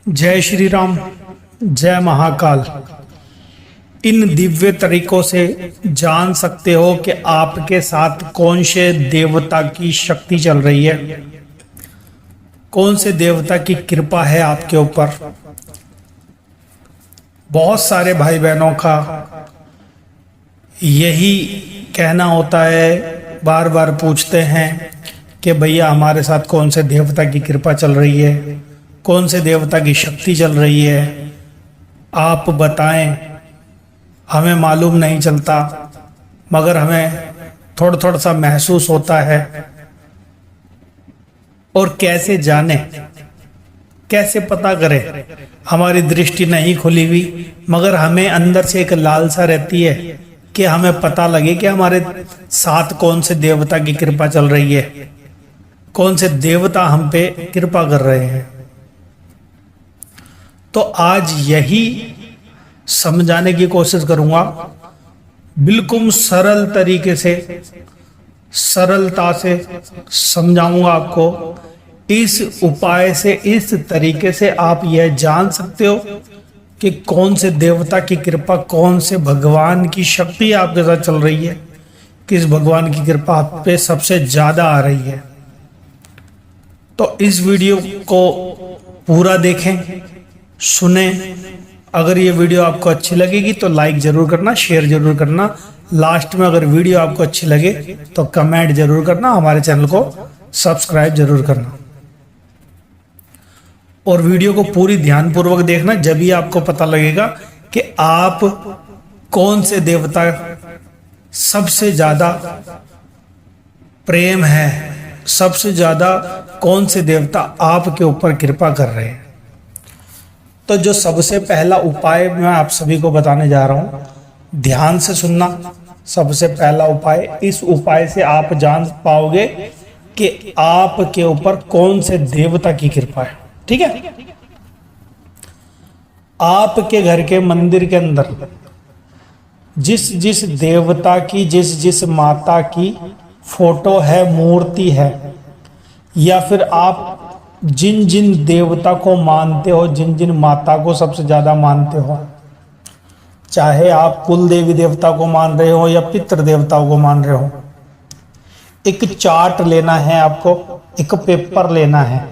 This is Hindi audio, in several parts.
जय श्री राम, जय महाकाल। इन दिव्य तरीकों से जान सकते हो कि आपके साथ कौन से देवता की शक्ति चल रही है, कौन से देवता की कृपा है आपके ऊपर। बहुत सारे भाई बहनों का यही कहना होता है, बार बार पूछते हैं कि भैया हमारे साथ कौन से देवता की कृपा चल रही है, कौन से देवता की शक्ति चल रही है, आप बताएं। हमें मालूम नहीं चलता, मगर हमें थोड़ा थोड़ा सा महसूस होता है। और कैसे जाने, कैसे पता करें? हमारी दृष्टि नहीं खुली हुई, मगर हमें अंदर से एक लालसा रहती है कि हमें पता लगे कि हमारे साथ कौन से देवता की कृपा चल रही है, कौन से देवता हम पे कृपा कर रहे हैं। तो आज यही समझाने की कोशिश करूंगा, बिल्कुल सरल तरीके से, सरलता से समझाऊंगा आपको। इस उपाय से, इस तरीके से आप यह जान सकते हो कि कौन से देवता की कृपा, कौन से भगवान की शक्ति आपके साथ चल रही है, किस भगवान की कृपा आप पे सबसे ज्यादा आ रही है। तो इस वीडियो को पूरा देखें, सुने। अगर ये वीडियो आपको अच्छी लगेगी तो लाइक जरूर करना, शेयर जरूर करना। लास्ट में अगर वीडियो आपको अच्छी लगे तो कमेंट जरूर करना, हमारे चैनल को सब्सक्राइब जरूर करना। और वीडियो को पूरी ध्यानपूर्वक देखना, जब ही आपको पता लगेगा कि आप कौन से देवता सबसे ज्यादा प्रेम है, सबसे ज्यादा कौन से देवता आपके ऊपर कृपा कर रहे हैं। तो जो सबसे पहला उपाय मैं आप सभी को बताने जा रहा हूं, ध्यान से सुनना। सबसे पहला उपाय, इस उपाय से आप जान पाओगे कि आपके ऊपर कौन से देवता की कृपा है। ठीक है? आपके घर के मंदिर के अंदर जिस जिस देवता की, जिस जिस माता की फोटो है, मूर्ति है, या फिर आप जिन जिन देवता को मानते हो, जिन जिन माता को सबसे ज्यादा मानते हो, चाहे आप कुल देवी देवता को मान रहे हो या पितृ देवताओं को मान रहे हो, एक चार्ट लेना है आपको, एक पेपर लेना है,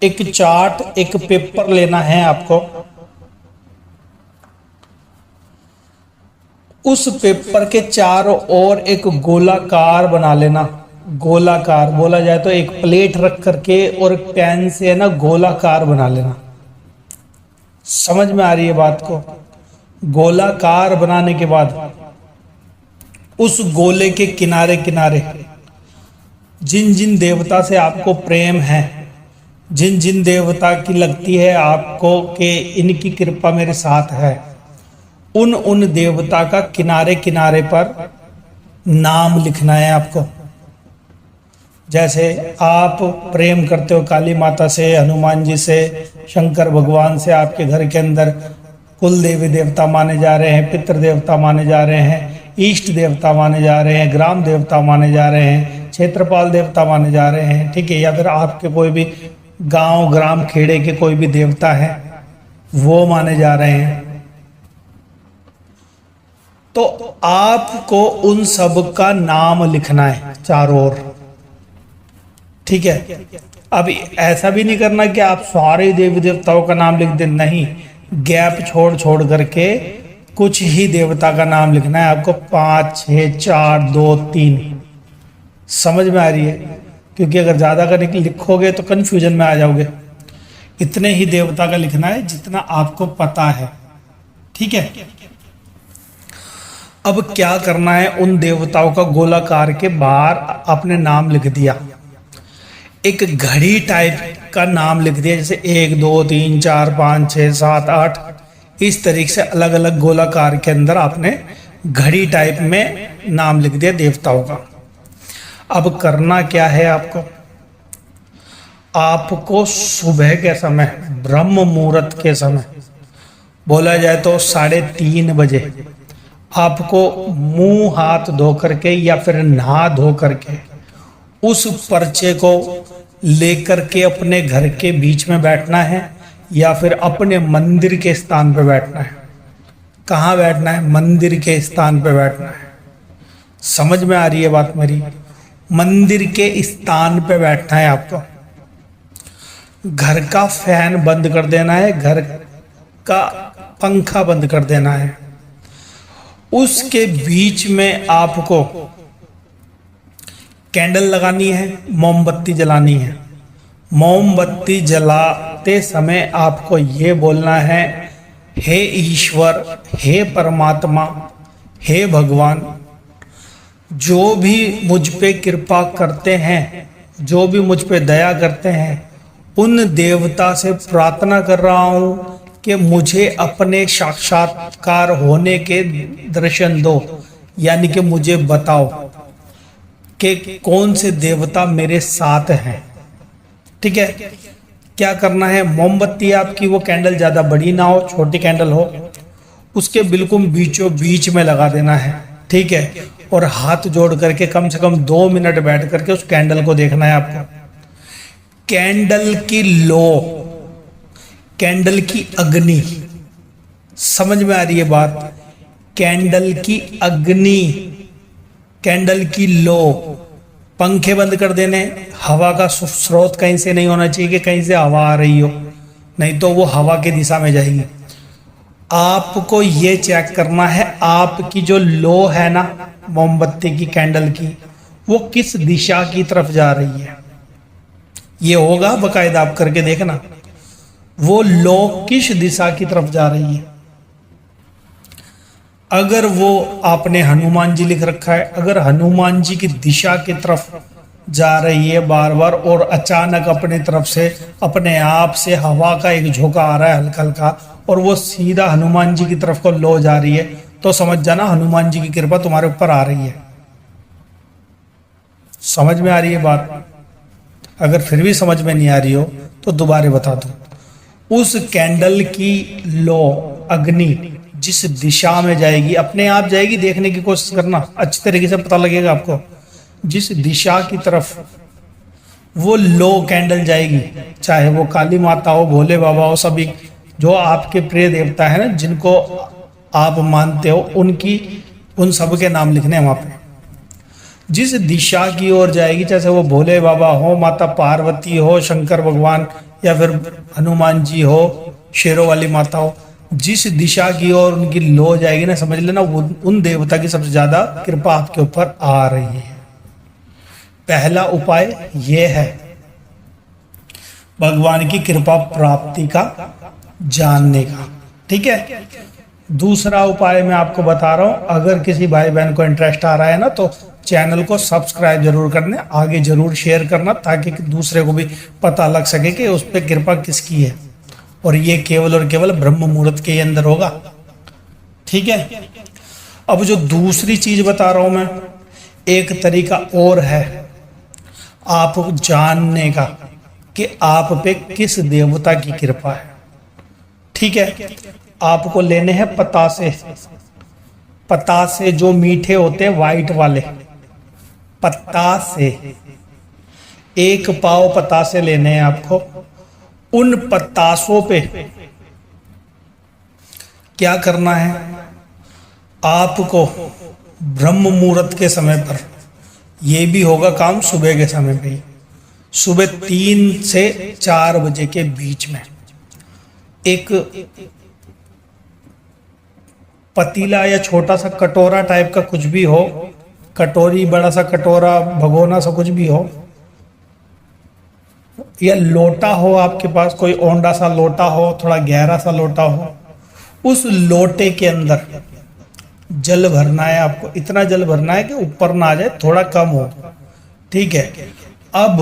एक चार्ट, एक पेपर लेना है आपको। उस पेपर के चारों ओर एक गोलाकार बना लेना। गोलाकार बोला जाए तो एक प्लेट रख करके और पेन से है ना गोलाकार बना लेना। समझ में आ रही है बात को? गोलाकार बनाने के बाद उस गोले के किनारे किनारे जिन जिन देवता से आपको प्रेम है, जिन जिन देवता की लगती है आपको कि इनकी कृपा मेरे साथ है, उन उन देवता का किनारे किनारे पर नाम लिखना है आपको। जैसे आप प्रेम करते हो काली माता से, हनुमान जी से, शंकर भगवान से, आपके घर के अंदर कुल देवी देवता माने जा रहे हैं, पितृ देवता माने जा रहे हैं, इष्ट देवता माने जा रहे हैं, ग्राम देवता माने जा रहे हैं, क्षेत्रपाल देवता माने जा रहे हैं। ठीक है? या फिर आपके कोई भी गांव, ग्राम, खेड़े के कोई भी देवता है वो माने जा रहे हैं। तो आपको उन सब का नाम लिखना है चारों ओर। ठीक है? अब ऐसा भी नहीं करना कि आप सारे देवी देवताओं का नाम लिख दें, नहीं, गैप छोड़ छोड़ करके कुछ ही देवता का नाम लिखना है आपको। 5, 6, 4, 2, 3। समझ में आ रही है? क्योंकि अगर ज्यादा का लिखोगे तो कंफ्यूजन में आ जाओगे। इतने ही देवता का लिखना है जितना आपको पता है। ठीक है? अब क्या करना है, उन देवताओं का गोलाकार के बाहर आपने नाम लिख दिया। एक घड़ी टाइप का नाम लिख दिया, जैसे 1, 2, 3, 4, 5, 6, 7, 8, इस तरीके से अलग अलग गोलाकार के अंदर आपने घड़ी टाइप में नाम लिख दिया देवताओं का। अब करना क्या है आपको? आपको सुबह के समय, ब्रह्म मुहूर्त के समय, बोला जाए तो 3:30 बजे, आपको मुंह हाथ धो करके या फिर नहा धो करके उस पर्चे को लेकर के अपने घर के बीच में बैठना है या फिर अपने मंदिर के स्थान पे बैठना है? कहाँ बैठना है? मंदिर के स्थान पे बैठना है। समझ में आ रही है बात मेरी? मंदिर के स्थान पे बैठना है आपको। घर का फैन बंद कर देना है, घर का पंखा बंद कर देना है। उसके बीच में आपको कैंडल लगानी है, मोमबत्ती जलानी है। मोमबत्ती जलाते समय आपको ये बोलना है, हे ईश्वर, हे परमात्मा, हे भगवान, जो भी मुझ पे कृपा करते हैं, जो भी मुझ पे दया करते हैं, उन देवता से प्रार्थना कर रहा हूं कि मुझे अपने साक्षात्कार होने के दर्शन दो, यानी कि मुझे बताओ कि कौन से देवता मेरे साथ हैं। ठीक है, क्या करना है? मोमबत्ती आपकी वो कैंडल ज़्यादा बड़ी ना हो, छोटी कैंडल हो, उसके बिल्कुल बीचों बीच में लगा देना है। ठीक है, और हाथ जोड़ करके कम से कम 2 मिनट बैठ करके उस कैंडल को देखना है आपको। कैंडल की लो, कैंडल की अग्नि, समझ में आ रही है बात? कैंडल की अग्नि, कैंडल की लो। पंखे बंद कर देने, हवा का स्रोत कहीं से नहीं होना चाहिए कि कहीं से हवा आ रही हो, नहीं तो वो हवा की दिशा में जाएगी। आपको ये चेक करना है आपकी जो लो है ना मोमबत्ती की, कैंडल की, वो किस दिशा की तरफ जा रही है। ये होगा बकायदा, आप करके देखना, वो लो किस दिशा की तरफ जा रही है। अगर वो आपने हनुमान जी लिख रखा है, अगर हनुमान जी की दिशा की तरफ जा रही है बार बार और अचानक अपनी तरफ से अपने आप से हवा का एक झोंका आ रहा है हल्का हल्का और वो सीधा हनुमान जी की तरफ को लो जा रही है, तो समझ जाना हनुमान जी की कृपा तुम्हारे ऊपर आ रही है। समझ में आ रही है बात? अगर फिर भी समझ में नहीं आ रही हो तो दोबारा बता दो। उस कैंडल की लो, अग्नि जिस दिशा में जाएगी, अपने आप जाएगी, देखने की कोशिश करना, अच्छी तरीके से पता लगेगा आपको। जिस दिशा की तरफ वो लो कैंडल जाएगी, चाहे वो काली माता हो, भोले बाबा हो, सभी जो आपके प्रिय देवता है ना, जिनको आप मानते हो, उन सब के नाम लिखने हैं वहां पे। जिस दिशा की ओर जाएगी, चाहे वो भोले बाबा हो, माता पार्वती हो, शंकर भगवान, या फिर हनुमान जी हो, शेरों वाली माता हो, जिस दिशा की ओर उनकी लो जाएगी ना, समझ लेना उन देवता की सबसे ज्यादा कृपा आपके ऊपर आ रही है। पहला उपाय यह है भगवान की कृपा प्राप्ति का, जानने का। ठीक है, दूसरा उपाय मैं आपको बता रहा हूं, अगर किसी भाई बहन को इंटरेस्ट आ रहा है ना, तो चैनल को सब्सक्राइब जरूर करना, आगे जरूर शेयर करना, ताकि दूसरे को भी पता लग सके कि उस पर कृपा किसकी है, और ये केवल और केवल ब्रह्म मुहूर्त के अंदर होगा। ठीक है, अब जो दूसरी चीज बता रहा हूं मैं, एक तरीका और है आप जानने का कि आप पे किस देवता की कृपा है। ठीक है, आपको लेने हैं पतासे। पतासे जो मीठे होते हैं, वाइट वाले पतासे, 1 पाव पतासे लेने हैं आपको। उन पतासों पे क्या करना है, आपको ब्रह्म मुहूर्त के समय पर, यह भी होगा काम सुबह के समय पे ही, सुबह 3 से 4 बजे के बीच में, एक पतीला या छोटा सा कटोरा टाइप का कुछ भी हो, कटोरी, बड़ा सा कटोरा, भगोना सा कुछ भी हो, या लोटा हो आपके पास, कोई ओंडा सा लोटा हो, थोड़ा गहरा सा लोटा हो, उस लोटे के अंदर जल भरना है आपको। इतना जल भरना है कि ऊपर ना आ जाए, थोड़ा कम हो। ठीक है, अब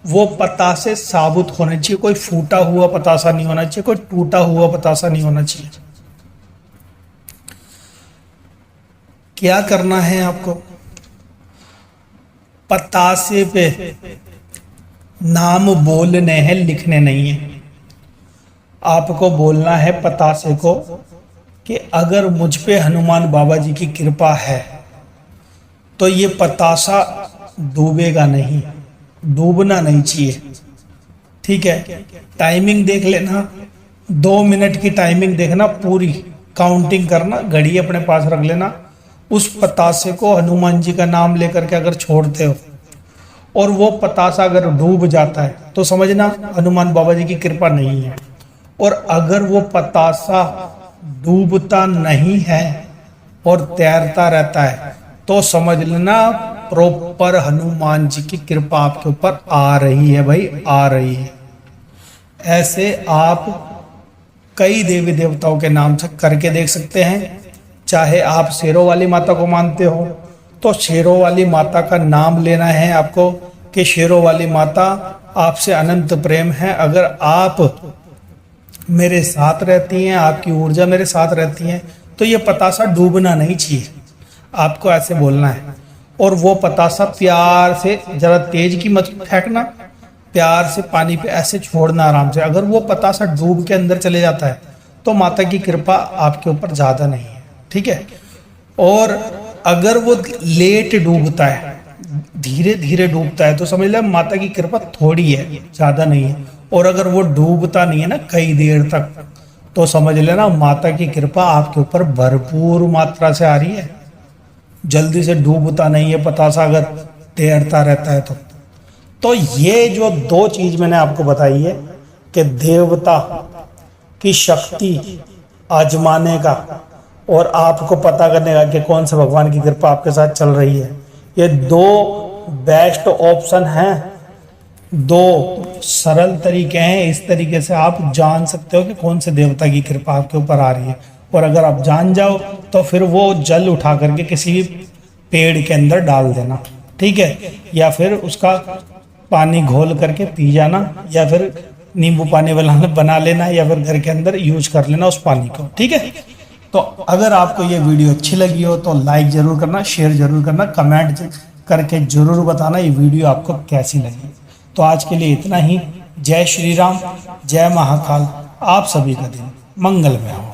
वो पतासे साबुत होने चाहिए, कोई फूटा हुआ पतासा नहीं होना चाहिए, कोई टूटा हुआ पतासा नहीं होना चाहिए। क्या करना है आपको, पतासे पे नाम बोलने हैं, लिखने नहीं है। आपको बोलना है पतासे को कि अगर मुझ पे हनुमान बाबा जी की कृपा है तो ये पतासा डूबेगा नहीं, डूबना नहीं चाहिए। ठीक है, टाइमिंग देख लेना, 2 मिनट की टाइमिंग देखना, पूरी काउंटिंग करना, घड़ी अपने पास रख लेना। उस पतासे को हनुमान जी का नाम लेकर के अगर छोड़ते हो और वो पतासा अगर डूब जाता है तो समझना हनुमान बाबा जी की कृपा नहीं है। और अगर वो पतासा डूबता नहीं है और तैरता रहता है तो समझ लेना प्रॉपर हनुमान जी की कृपा आपके ऊपर आ रही है भाई, आ रही है। ऐसे आप कई देवी देवताओं के नाम से करके देख सकते हैं। चाहे आप शेरों वाली माता को मानते हो तो शेरों वाली माता का नाम लेना है आपको कि शेरों वाली माता आपसे अनंत प्रेम है, अगर आप मेरे साथ रहती हैं, आपकी ऊर्जा मेरे साथ रहती है तो ये पतासा डूबना नहीं चाहिए, आपको ऐसे बोलना है। और वो पतासा प्यार से, जरा तेज की मत फेंकना, प्यार से पानी पे ऐसे छोड़ना आराम से। अगर वो पतासा डूब के अंदर चले जाता है तो माता की कृपा आपके ऊपर ज़्यादा नहीं है। ठीक है, और अगर वो लेट डूबता है, धीरे धीरे डूबता है तो समझ लें माता की कृपा थोड़ी है, ज़्यादा नहीं है। और अगर वो डूबता नहीं है ना कई देर तक तो समझ लेना माता की कृपा आपके ऊपर भरपूर मात्रा से आ रही है। जल्दी से डूबता नहीं है पतासा अगर तैरता रहता है तो ये जो 2 चीज मैंने आपको बताई है कि देवता की शक्ति आजमाने का और आपको पता करने का कि कौन से भगवान की कृपा आपके साथ चल रही है, ये 2 बेस्ट ऑप्शन हैं, 2 सरल तरीके हैं। इस तरीके से आप जान सकते हो कि कौन से देवता की कृपा आपके ऊपर आ रही है। और अगर आप जान जाओ तो फिर वो जल उठा करके किसी भी पेड़ के अंदर डाल देना। ठीक है, या फिर उसका पानी घोल करके पी जाना, या फिर नींबू पानी बना लेना, या फिर घर के अंदर यूज कर लेना उस पानी को। ठीक है, तो अगर आपको ये वीडियो अच्छी लगी हो तो लाइक जरूर करना, शेयर जरूर करना, कमेंट करके जरूर बताना ये वीडियो आपको कैसी लगी। तो आज के लिए इतना ही। जय श्री राम, जय महाकाल, आप सभी का दिन मंगलमय हो।